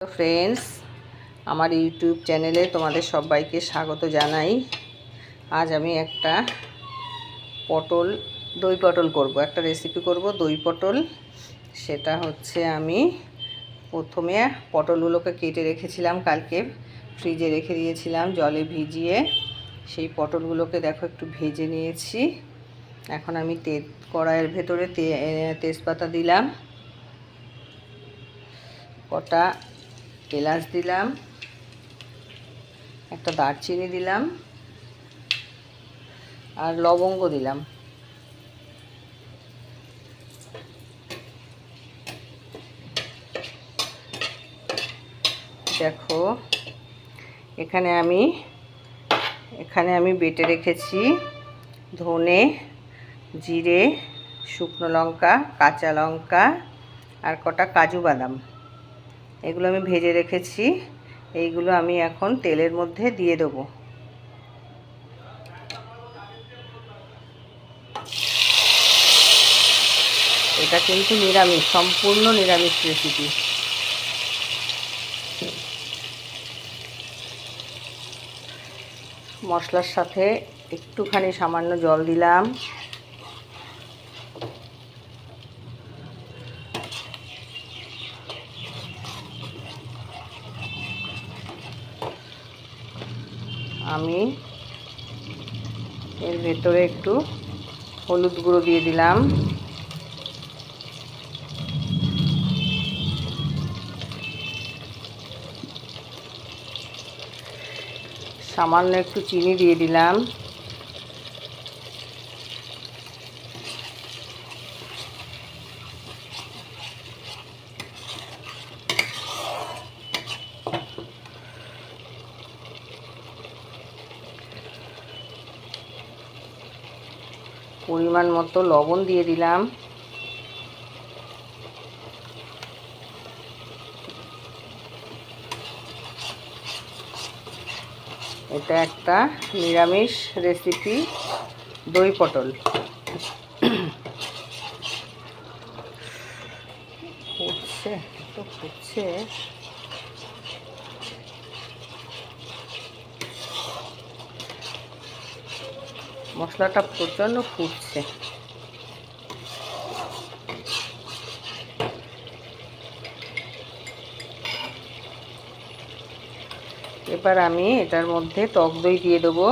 তো ফ্রেন্ডস, আমার ইউটিউব চ্যানেলে তোমাদের সবাইকে স্বাগত জানাই। আজ আমি একটা দই পটল করব, একটা রেসিপি করব দই পটল। সেটা হচ্ছে আমি প্রথমে পটলগুলোকে কেটে রেখেছিলাম, কালকে ফ্রিজে রেখে দিয়েছিলাম জলে ভিজিয়ে। সেই পটলগুলোকে দেখো একটু ভেজে নিয়েছি। এখন আমি কড়াইয়ের ভেতরে তেজপাতা দিলাম, কটা এলাচ দিলাম, একটা দারচিনি দিলাম আর লবঙ্গ দিলাম। দেখো এখানে আমি বেটে রেখেছি ধনে, জিরে, শুকনো লঙ্কা, কাঁচা লঙ্কা আর কটা কাজু বাদাম। এগুলো আমি ভেজে রেখেছি। এইগুলো আমি এখন তেলের মধ্যে দিয়ে দেবো। এটা কিন্তু নিরামিষ, সম্পূর্ণ নিরামিষ রেসিপি। মশলার সাথে একটুখানি সামান্য জল দিলাম। আমি এর ভেতরে একটু হলুদ গুঁড়ো দিয়ে দিলাম, সামান্য একটু চিনি দিয়ে দিলাম, পরিমাণ মতো লবণ দিয়ে দিলাম। এটা একটা নিরামিষ রেসিপি, দই পটল। ফুটছে। মশলাটা প্রচণ্ড ফুটছে। এবার আমি এটার মধ্যে টক দই দিয়ে দেবো।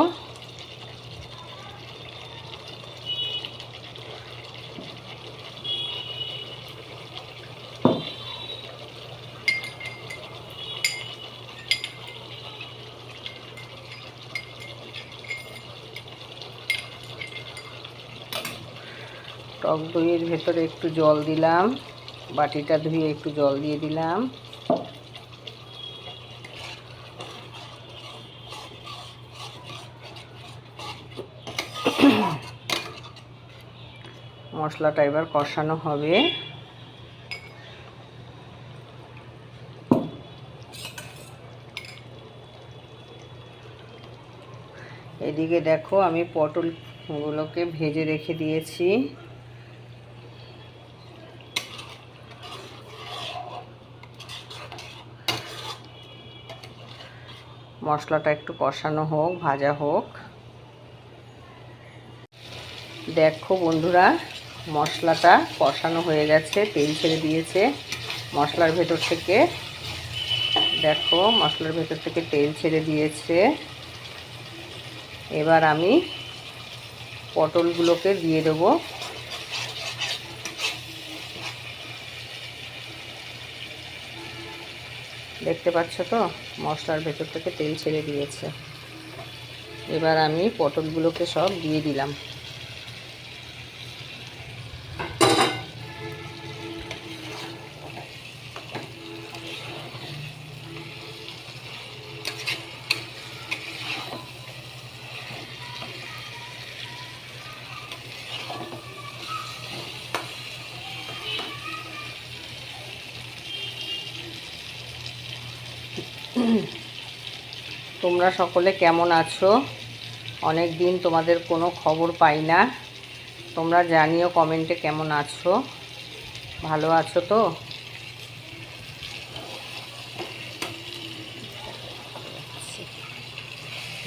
টক দইয়ের ভেতরে একটু জল দিলাম, বাটিটা ধুয়ে একটু জল দিয়ে দিলাম। মশলাটা এবার কষানো হবে। এদিকে দেখো আমি পটলগুলোকে ভেজে রেখে দিয়েছি। মশলাটা একটু কষানো হোক, ভাজা হোক। দেখো বন্ধুরা, মশলাটা কষানো হয়ে গেছে, তেল ছেড়ে দিয়েছে মশলার ভেতর থেকে। দেখো মশলার ভেতর থেকে তেল ছেড়ে দিয়েছে। এবার আমি পটলগুলোকে দিয়ে দেবো। দেখতে পাচ্ছ তো, মশলার ভেতর থেকে তেল ছেড়ে দিয়েছে। এবার আমি পটলগুলোকে সব দিয়ে দিলাম। তোমরা সকলে কেমন আছো? অনেক দিন তোমাদের কোনো খবর পাই না। তোমরা জানিও কমেন্টে কেমন আছো, ভালো আছো তো?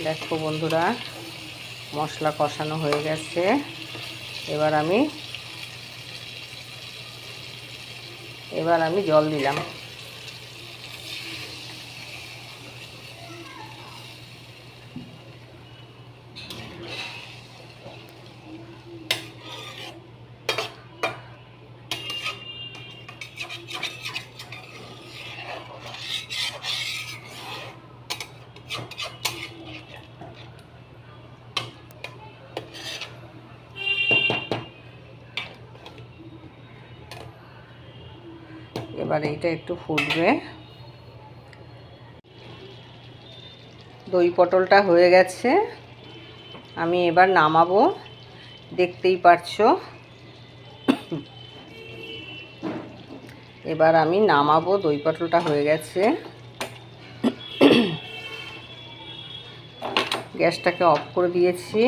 দেখো বন্ধুরা, মশলা কষানো হয়ে গেছে। এবার আমি জল দিলাম। এবার এইটা একটু ফুটবে। দই পটলটা হয়ে গেছে, আমি এবার নামাবো। দেখতেই পারছো, এবার আমি নামাবো। দই পটলটা হয়ে গেছে। গ্যাসটাকে অফ করে দিয়েছি।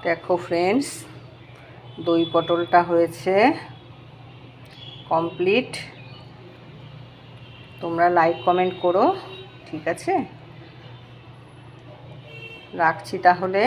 দেখো ফ্রেন্ডস, দই পটলটা হয়েছে কমপ্লিট। তোমরা লাইক কমেন্ট করো, ঠিক আছে? রাখছি তাহলে।